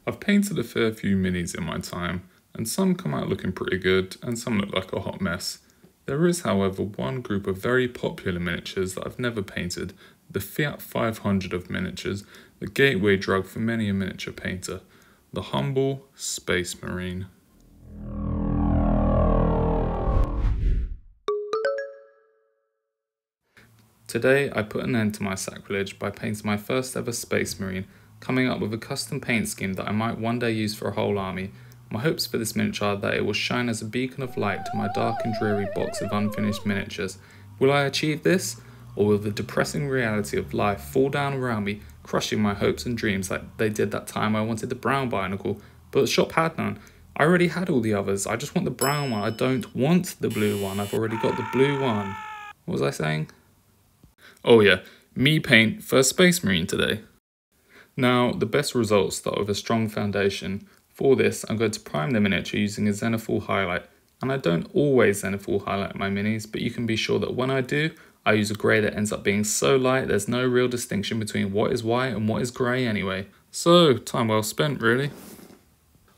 I've painted a fair few minis in my time, and some come out looking pretty good, and some look like a hot mess. There is, however, one group of very popular miniatures that I've never painted, the Fiat 500 of miniatures, the gateway drug for many a miniature painter, the humble Space Marine. Today I put an end to my sacrilege by painting my first ever Space Marine, coming up with a custom paint scheme that I might one day use for a whole army. My hopes for this miniature are that it will shine as a beacon of light to my dark and dreary box of unfinished miniatures. Will I achieve this? Or will the depressing reality of life fall down around me, crushing my hopes and dreams like they did that time I wanted the brown Bionicle, but the shop had none? I already had all the others, I just want the brown one, I don't want the blue one, I've already got the blue one. What was I saying? Oh yeah, me paint first Space Marine today. Now, the best results start with a strong foundation. For this, I'm going to prime the miniature using a Zenithal highlight. And I don't always Zenithal highlight my minis, but you can be sure that when I do, I use a grey that ends up being so light there's no real distinction between what is white and what is grey anyway. So, time well spent really.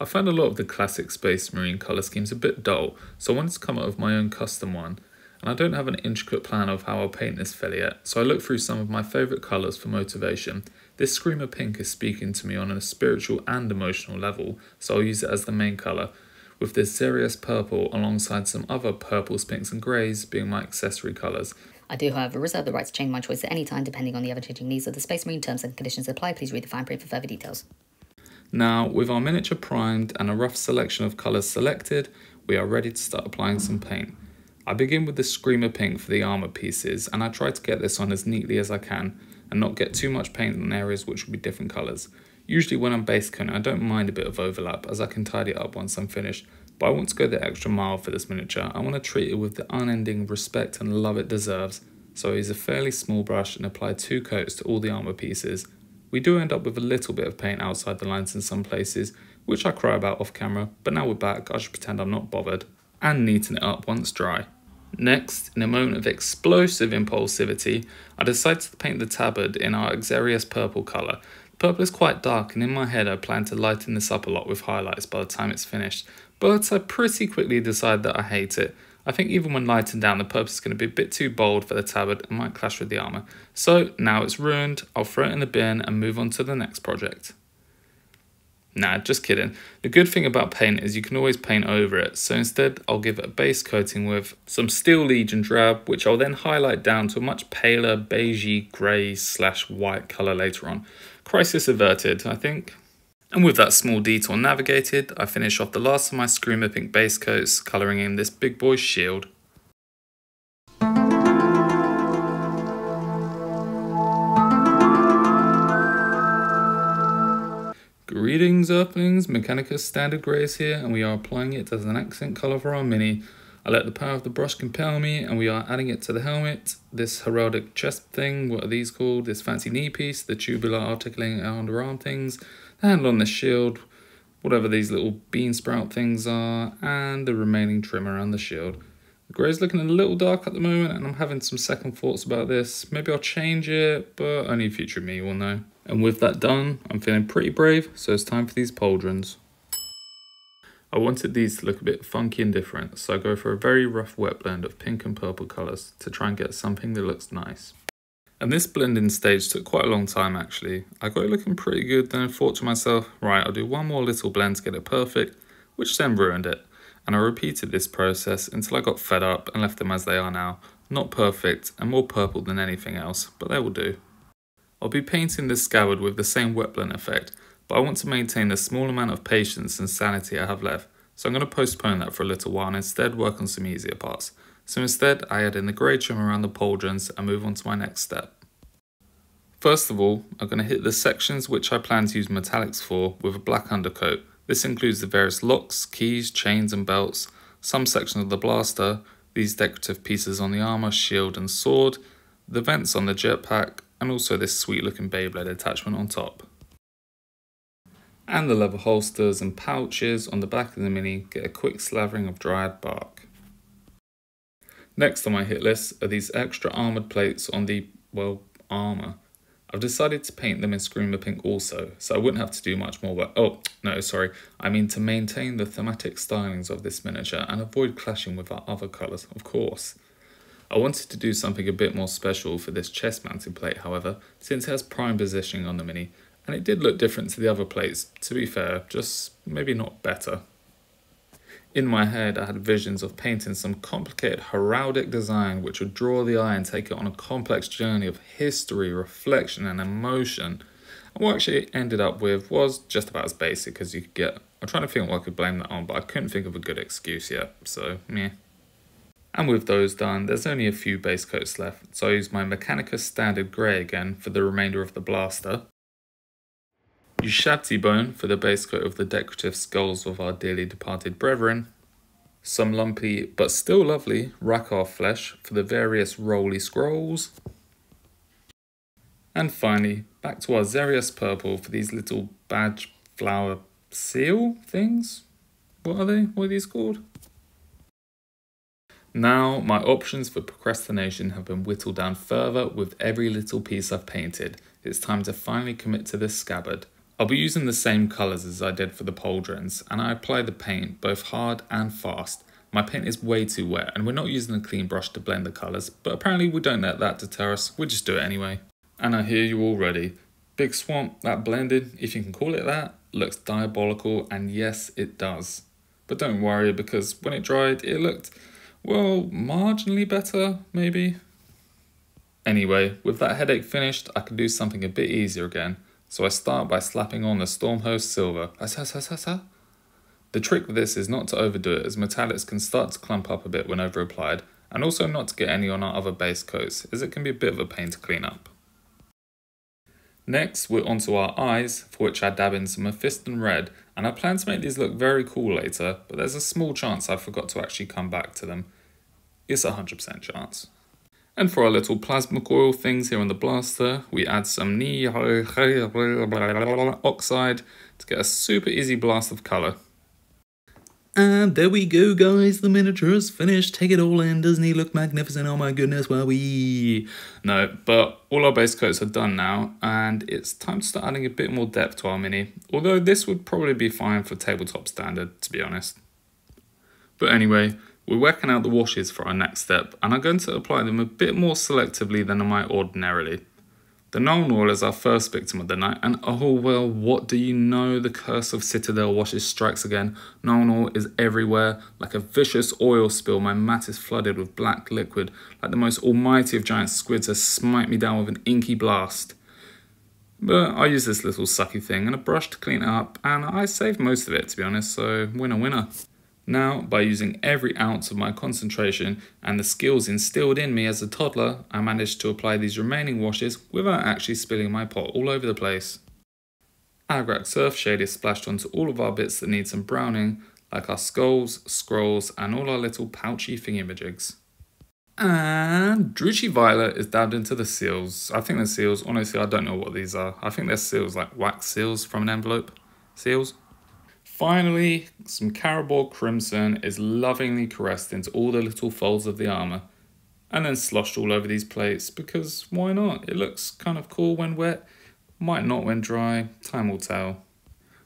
I found a lot of the classic Space Marine colour schemes a bit dull, so I wanted to come up with my own custom one. And I don't have an intricate plan of how I'll paint this fella yet, so I looked through some of my favourite colours for motivation. This Screamer Pink is speaking to me on a spiritual and emotional level, so I'll use it as the main colour, with this Xerius Purple alongside some other purples, pinks and greys being my accessory colours. I do, however, reserve the right to change my choice at any time depending on the ever-changing needs of the Space Marine. Terms and conditions apply. Please read the fine print for further details. Now, with our miniature primed and a rough selection of colours selected, we are ready to start applying some paint. I begin with the Screamer Pink for the armour pieces, and I try to get this on as neatly as I can and not get too much paint on areas which will be different colours. Usually when I'm base coating, I don't mind a bit of overlap as I can tidy it up once I'm finished, but I want to go the extra mile for this miniature. I want to treat it with the unending respect and love it deserves, so I use a fairly small brush and apply 2 coats to all the armour pieces. We do end up with a little bit of paint outside the lines in some places, which I cry about off camera, but now we're back, I should pretend I'm not bothered, and neaten it up once dry. Next, in a moment of explosive impulsivity, I decide to paint the tabard in our Xerius Purple colour. The purple is quite dark, and in my head I plan to lighten this up a lot with highlights by the time it's finished, but I pretty quickly decide that I hate it. I think even when lightened down, the purple is going to be a bit too bold for the tabard and might clash with the armour. So now it's ruined, I'll throw it in the bin and move on to the next project. Nah, just kidding. The good thing about paint is you can always paint over it, so instead I'll give it a base coating with some Steel Legion drab, which I'll then highlight down to a much paler beigey grey / white colour later on. Crisis averted, I think. And with that small detour navigated, I finish off the last of my Screamer Pink base coats, colouring in this big boy's shield. Greetings Earthlings, Mechanicus Standard Grey is here and we are applying it as an accent colour for our mini. I let the power of the brush compel me and we are adding it to the helmet, this heraldic chest thing, what are these called, this fancy knee piece, the tubular articulating underarm things, the handle on the shield, whatever these little bean sprout things are, and the remaining trim around the shield. The grey is looking a little dark at the moment and I'm having some second thoughts about this. Maybe I'll change it, but only future me will know. And with that done, I'm feeling pretty brave, so it's time for these pauldrons. I wanted these to look a bit funky and different, so I go for a very rough wet blend of pink and purple colours to try and get something that looks nice. And this blending stage took quite a long time actually. I got it looking pretty good, then I thought to myself, right, I'll do one more little blend to get it perfect, which then ruined it. And I repeated this process until I got fed up and left them as they are now. Not perfect and more purple than anything else, but they will do. I'll be painting this scabbard with the same wet blend effect, but I want to maintain the small amount of patience and sanity I have left, so I'm going to postpone that for a little while and instead work on some easier parts. So instead I add in the grey trim around the pauldrons and move on to my next step. First of all, I'm going to hit the sections which I plan to use metallics for with a black undercoat. This includes the various locks, keys, chains and belts, some sections of the blaster, these decorative pieces on the armour, shield and sword, the vents on the jetpack, and also this sweet looking Beyblade attachment on top. And the leather holsters and pouches on the back of the mini get a quick slavering of dried bark. Next on my hit list are these extra armoured plates on the, well, armour. I've decided to paint them in Screamer Pink also, so I wouldn't have to do much more work. Oh, no, sorry. I mean to maintain the thematic stylings of this miniature and avoid clashing with our other colours, of course. I wanted to do something a bit more special for this chest mounting plate, however, since it has prime positioning on the Mini, and it did look different to the other plates, to be fair, just maybe not better. In my head, I had visions of painting some complicated heraldic design which would draw the eye and take it on a complex journey of history, reflection and emotion. And what I actually ended up with was just about as basic as you could get. I'm trying to think what I could blame that on, but I couldn't think of a good excuse yet, so meh. And with those done, there's only a few base coats left, so I used my Mechanicus Standard Grey again for the remainder of the blaster. Use Shabti Bone for the base coat of the decorative skulls of our dearly departed brethren. Some lumpy but still lovely Rakarth flesh for the various roly scrolls. And finally, back to our Xerius purple for these little badge flower seal things. What are they? What are these called? Now, my options for procrastination have been whittled down further with every little piece I've painted. It's time to finally commit to this scabbard. I'll be using the same colours as I did for the pauldrons, and I apply the paint both hard and fast. My paint is way too wet and we're not using a clean brush to blend the colours, but apparently we don't let that deter us, we just do it anyway. And I hear you already. Big Swamp, that blended, if you can call it that, looks diabolical, and yes it does. But don't worry, because when it dried it looked, well, marginally better, maybe. Anyway, with that headache finished, I can do something a bit easier again. So I start by slapping on the Stormhost Silver. The trick with this is not to overdo it, as metallics can start to clump up a bit when over applied, and also not to get any on our other base coats, as it can be a bit of a pain to clean up. Next, we're onto our eyes, for which I dab in some Mephiston Red, and I plan to make these look very cool later, but there's a small chance I forgot to actually come back to them. It's a 100% chance. And for our little plasma coil things here on the blaster, we add some oxide to get a super easy blast of colour. And there we go guys, the miniature is finished. Take it all in, doesn't he look magnificent? Oh my goodness, wowee. No, but all our base coats are done now, and it's time to start adding a bit more depth to our Mini. Although this would probably be fine for tabletop standard, to be honest. But anyway, we're working out the washes for our next step, and I'm going to apply them a bit more selectively than I might ordinarily. The Nuln Oil is our first victim of the night, and oh well, what do you know, the curse of Citadel washes strikes again. Nuln Oil is everywhere, like a vicious oil spill. My mat is flooded with black liquid, like the most almighty of giant squids has smite me down with an inky blast. But I use this little sucky thing and a brush to clean it up, and I saved most of it, to be honest, so winner winner. Now, by using every ounce of my concentration and the skills instilled in me as a toddler, I managed to apply these remaining washes without actually spilling my pot all over the place. Agrax Surf Shade is splashed onto all of our bits that need some browning, like our skulls, scrolls, and all our little pouchy thingamajigs. And Druchii Violet is dabbed into the seals. I think they're seals. Honestly, I don't know what these are. I think they're seals, like wax seals from an envelope. Seals. Finally, some Carabor Crimson is lovingly caressed into all the little folds of the armour, and then sloshed all over these plates, because why not? It looks kind of cool when wet, might not when dry, time will tell.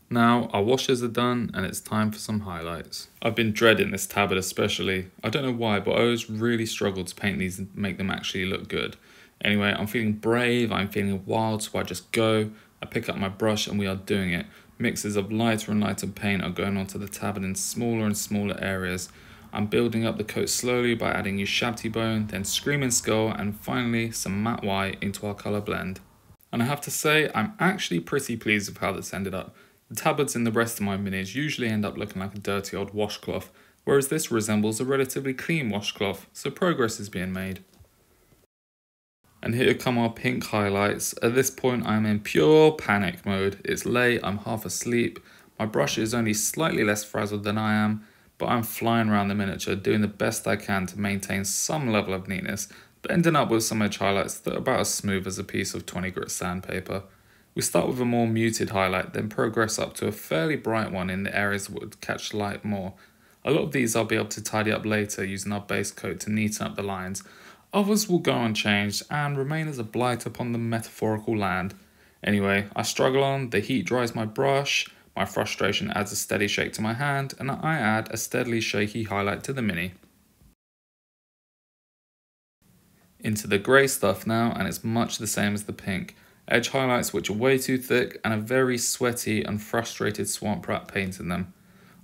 Now, our washes are done, and it's time for some highlights. I've been dreading this tabard especially. I don't know why, but I always really struggle to paint these and make them actually look good. Anyway, I'm feeling brave, I'm feeling wild, so I just go. I pick up my brush and we are doing it. Mixes of lighter and lighter paint are going onto the tabard in smaller and smaller areas. I'm building up the coat slowly by adding Ushabti Bone, then Screaming Skull, and finally some matte white into our colour blend. And I have to say, I'm actually pretty pleased with how this ended up. The tabards in the rest of my minis usually end up looking like a dirty old washcloth, whereas this resembles a relatively clean washcloth, so progress is being made. And here come our pink highlights. At this point I'm in pure panic mode. It's late, I'm half asleep, my brush is only slightly less frazzled than I am, but I'm flying around the miniature doing the best I can to maintain some level of neatness, but ending up with some edge highlights that are about as smooth as a piece of 20 grit sandpaper. We start with a more muted highlight, then progress up to a fairly bright one in the areas that would catch light more. A lot of these I'll be able to tidy up later using our base coat to neaten up the lines. Others will go unchanged and remain as a blight upon the metaphorical land. Anyway, I struggle on, the heat dries my brush, my frustration adds a steady shake to my hand, and I add a steadily shaky highlight to the Mini. Into the grey stuff now, and it's much the same as the pink. Edge highlights which are way too thick and a very sweaty and frustrated swamp rat paint in them.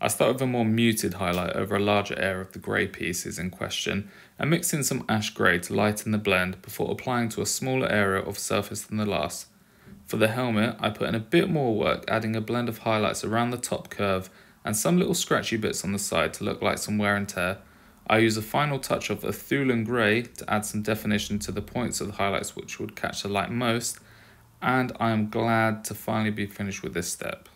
I start with a more muted highlight over a larger area of the grey pieces in question and mix in some ash grey to lighten the blend before applying to a smaller area of surface than the last. For the helmet, I put in a bit more work, adding a blend of highlights around the top curve and some little scratchy bits on the side to look like some wear and tear. I use a final touch of Thulan Grey to add some definition to the points of the highlights which would catch the light most, and I am glad to finally be finished with this step.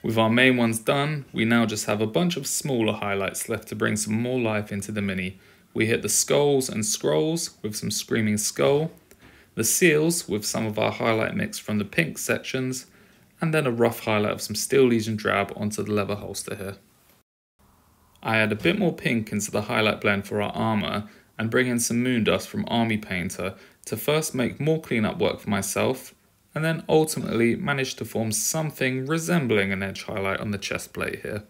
With our main ones done, we now just have a bunch of smaller highlights left to bring some more life into the Mini. We hit the skulls and scrolls with some Screaming Skull, the seals with some of our highlight mix from the pink sections, and then a rough highlight of some Steel Legion drab onto the leather holster here. I add a bit more pink into the highlight blend for our armour and bring in some Moondust from Army Painter to first make more cleanup work for myself, and then ultimately manage to form something resembling an edge highlight on the chest plate here.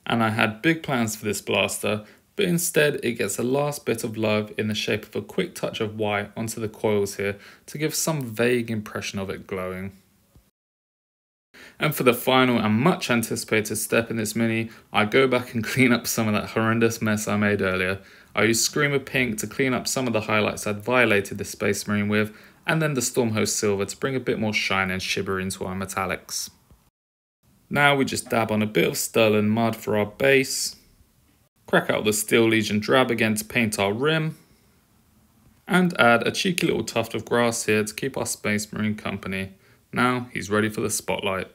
And I had big plans for this blaster, but instead it gets a last bit of love in the shape of a quick touch of white onto the coils here to give some vague impression of it glowing. And for the final and much anticipated step in this Mini, I go back and clean up some of that horrendous mess I made earlier. I use Screamer Pink to clean up some of the highlights I'd violated the Space Marine with, and then the Stormhost Silver to bring a bit more shine and shimmer into our metallics. Now we just dab on a bit of Sterling Mud for our base, crack out the Steel Legion drab again to paint our rim, and add a cheeky little tuft of grass here to keep our Space Marine company. Now he's ready for the spotlight.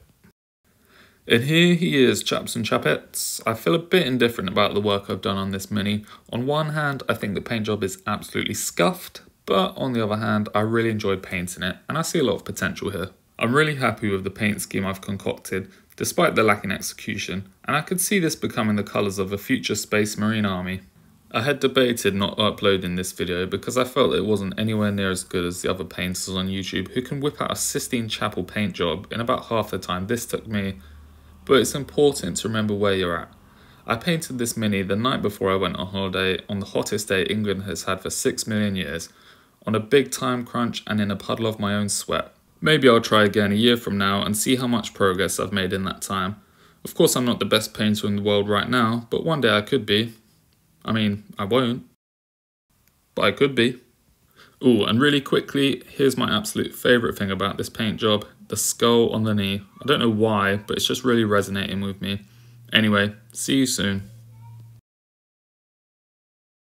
And here he is, chaps and chapettes. I feel a bit indifferent about the work I've done on this Mini. On one hand, I think the paint job is absolutely scuffed, but on the other hand, I really enjoyed painting it, and I see a lot of potential here. I'm really happy with the paint scheme I've concocted, despite the lacking execution, and I could see this becoming the colours of a future Space Marine army. I had debated not uploading this video because I felt it wasn't anywhere near as good as the other painters on YouTube who can whip out a Sistine Chapel paint job in about half the time this took me. But it's important to remember where you're at. I painted this Mini the night before I went on holiday on the hottest day England has had for 6 million years, on a big time crunch and in a puddle of my own sweat. Maybe I'll try again a year from now and see how much progress I've made in that time. Of course I'm not the best painter in the world right now, but one day I could be. I mean, I won't. But I could be. Ooh, and really quickly, here's my absolute favourite thing about this paint job. The skull on the knee. I don't know why, but it's just really resonating with me. Anyway, see you soon.